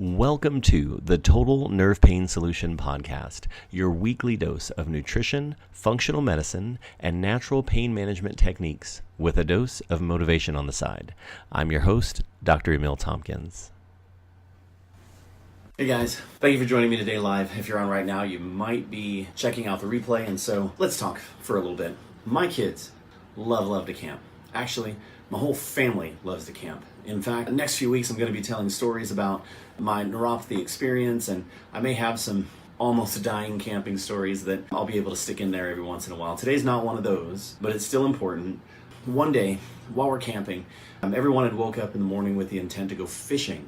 Welcome to the Total Nerve Pain Solution Podcast, your weekly dose of nutrition, functional medicine, and natural pain management techniques with a dose of motivation on the side. I'm your host, Dr. Emil Tompkins. Hey guys, thank you for joining me today live. If you're on right now, you might be checking out the replay, and so let's talk for a little bit. My kids love to camp. Actually, my whole family loves to camp. In fact, the next few weeks I'm going to be telling stories about my neuropathy experience, and I may have some almost dying camping stories that I'll be able to stick in there every once in a while. Today's not one of those, but it's still important. One day, while we're camping, everyone had woke up in the morning with the intent to go fishing.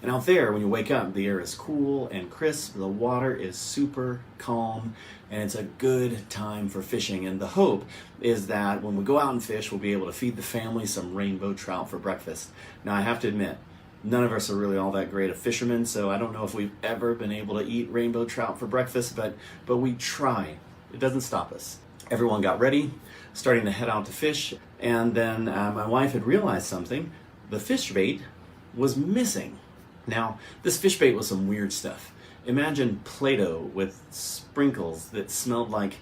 And out there, when you wake up, the air is cool and crisp, the water is super calm, and it's a good time for fishing. And the hope is that when we go out and fish, we'll be able to feed the family some rainbow trout for breakfast. Now, I have to admit, none of us are really all that great of fishermen, so I don't know if we've ever been able to eat rainbow trout for breakfast, but we try. It doesn't stop us. Everyone got ready, starting to head out to fish, and then my wife had realized something. The fish bait was missing. Now, this fish bait was some weird stuff. Imagine Play-Doh with sprinkles that smelled like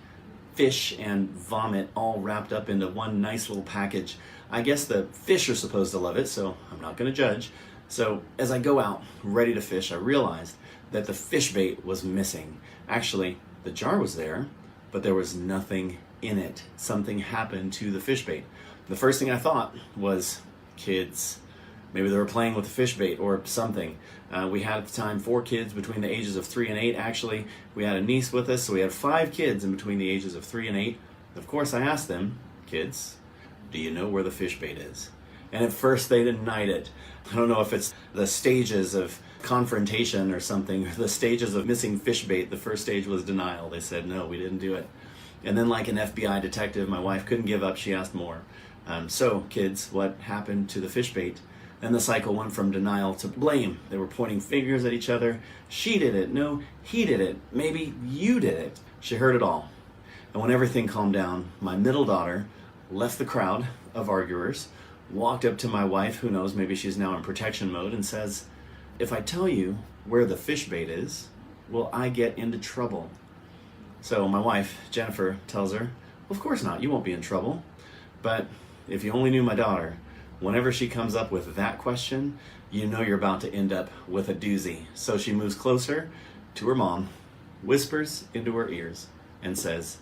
fish and vomit all wrapped up into one nice little package. I guess the fish are supposed to love it, so I'm not going to judge. So as I go out ready to fish, I realized that the fish bait was missing. Actually, the jar was there, but there was nothing in it. Something happened to the fish bait. The first thing I thought was, kids. Maybe they were playing with the fish bait or something. We had at the time 4 kids between the ages of 3 and 8. Actually, we had a niece with us, so we had 5 kids in between the ages of 3 and 8. Of course, I asked them, kids, do you know where the fish bait is? And at first they denied it. I don't know if it's the stages of confrontation or something, or the stages of missing fish bait. The first stage was denial. They said, no, we didn't do it. And then like an FBI detective, my wife couldn't give up. She asked more. So, kids, what happened to the fish bait? And the cycle went from denial to blame. They were pointing fingers at each other. She did it. No, he did it. Maybe you did it. She heard it all. And when everything calmed down, my middle daughter left the crowd of arguers, walked up to my wife, who knows, maybe she's now in protection mode, and says, if I tell you where the fish bait is, will I get into trouble? So my wife, Jennifer, tells her, of course not, you won't be in trouble. But if you only knew my daughter, whenever she comes up with that question, you know you're about to end up with a doozy. So she moves closer to her mom, whispers into her ears, and says,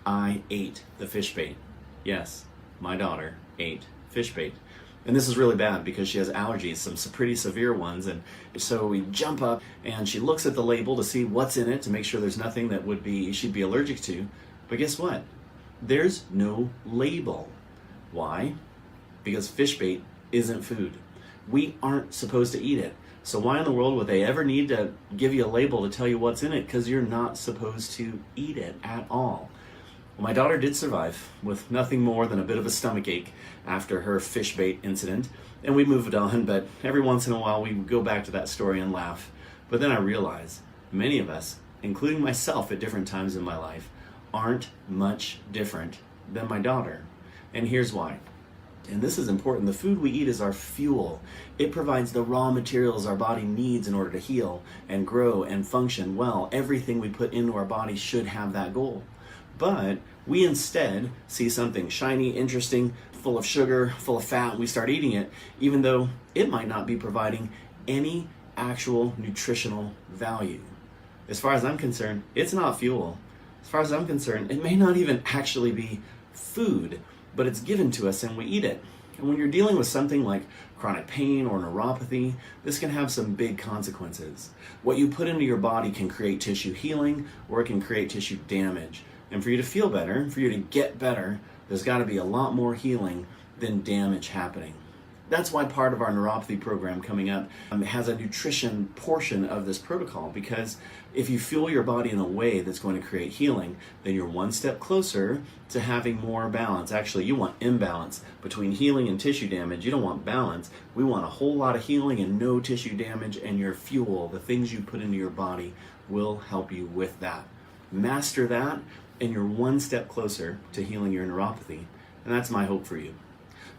I ate the fish bait. Yes, my daughter ate fish bait. And this is really bad because she has allergies, some pretty severe ones. And so we jump up and she looks at the label to see what's in it to make sure there's nothing that she'd be allergic to. But guess what? There's no label. Why? Because fish bait isn't food. We aren't supposed to eat it. So why in the world would they ever need to give you a label to tell you what's in it? Because you're not supposed to eat it at all. Well, my daughter did survive with nothing more than a bit of a stomach ache after her fish bait incident, and we moved on, but every once in a while we would go back to that story and laugh. But then I realized many of us, including myself at different times in my life, aren't much different than my daughter. And here's why. And this is important. The food we eat is our fuel. It provides the raw materials our body needs in order to heal and grow and function well. Everything we put into our body should have that goal. But we instead see something shiny, interesting, full of sugar, full of fat, and we start eating it, even though it might not be providing any actual nutritional value. As far as I'm concerned, it's not fuel. As far as I'm concerned, it may not even actually be food, but it's given to us and we eat it. And when you're dealing with something like chronic pain or neuropathy, this can have some big consequences. What you put into your body can create tissue healing or it can create tissue damage. And for you to feel better, for you to get better, there's got to be a lot more healing than damage happening. That's why part of our neuropathy program coming up has a nutrition portion of this protocol, because if you fuel your body in a way that's going to create healing, then you're one step closer to having more balance. Actually, you want imbalance between healing and tissue damage. You don't want balance. We want a whole lot of healing and no tissue damage, and your fuel, the things you put into your body, will help you with that. Master that, and you're one step closer to healing your neuropathy. And that's my hope for you.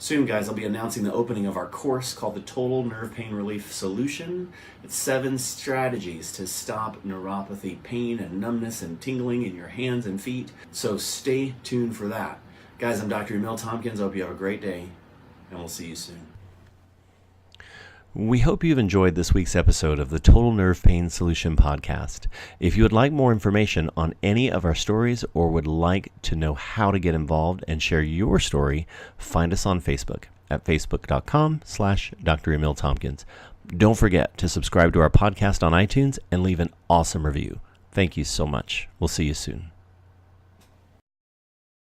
Soon, guys, I'll be announcing the opening of our course called the Total Nerve Pain Relief Solution. It's 7 strategies to stop neuropathy, pain and numbness and tingling in your hands and feet. So stay tuned for that. Guys, I'm Dr. Emil Tompkins. I hope you have a great day, and we'll see you soon. We hope you've enjoyed this week's episode of the Total Nerve Pain Solution podcast. If you would like more information on any of our stories or would like to know how to get involved and share your story, find us on Facebook at facebook.com/Dr. Emil Tompkins. Don't forget to subscribe to our podcast on iTunes and leave an awesome review. Thank you so much. We'll see you soon.